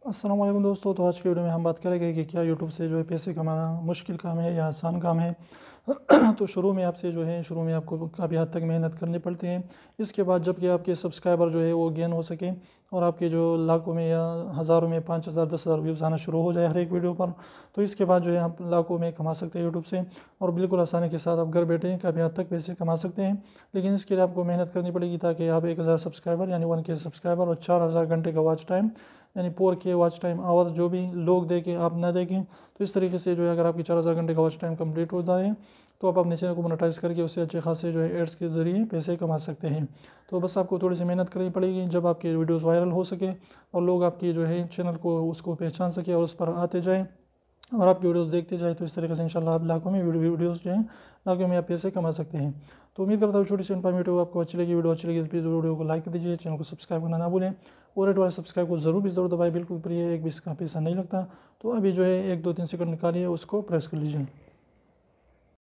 अस्सलाम वालेकुम दोस्तों। तो आज की वीडियो में हम बात करेंगे कि क्या यूट्यूब से जो है पैसे कमाना मुश्किल काम है या आसान काम है। तो शुरू में आपको काफ़ी हद तक मेहनत करनी पड़ती है। इसके बाद जबकि आपके सब्सक्राइबर जो है वो गेन हो सके और आपके जो लाखों में या हज़ारों में 5,000 10,000 व्यूज़ आना शुरू हो जाए हर एक वीडियो पर, तो इसके बाद जो है आप लाखों में कमा सकते हैं यूट्यूब से और बिल्कुल आसानी के साथ आप घर बैठे काफ़ी हद तक पैसे कमा सकते हैं। लेकिन इसके लिए आपको मेहनत करनी पड़ेगी ताकि आप 1,000 सब्सक्राइबर यानी 1K सब्सक्राइबर और 4,000 घंटे का वॉच टाइम यानी 4K वॉच टाइम आवर्स जो भी लोग देखें आप ना देखें। तो इस तरीके से जो है अगर आपकी 4,000 घंटे का वॉच टाइम कंप्लीट होता है तो आप अपने चैनल को मोनेटाइज करके उससे अच्छे खासे जो है एड्स के ज़रिए पैसे कमा सकते हैं। तो बस आपको थोड़ी सी मेहनत करनी पड़ेगी जब आपके वीडियोस वायरल हो सके और लोग आपकी जो है चैनल को उसको पहचान सके और उस पर आते जाएँ और आपकी वीडियोस देखते जाए। तो इस तरीके से इंशाल्लाह आप लाखों में वीडियोस जो हैं लाखों में आप पैसे कमा सकते हैं। तो उम्मीद करता हूँ छोटी सी इन्फॉर्मेटिव आपको अच्छी लगी। वीडियो अच्छी लगी तो प्लीज़ वीडियो को लाइक कर दीजिए, चैनल को सब्सक्राइब करना ना भूलें और रेड वाले सब्सक्राइब को ज़रूर दबाएं। बिल्कुल फ्री है, एक भी इसका पैसा नहीं लगता। तो अभी जो है 1 2 3 सेकंड निकालिए उसको प्रेस कर लीजिए।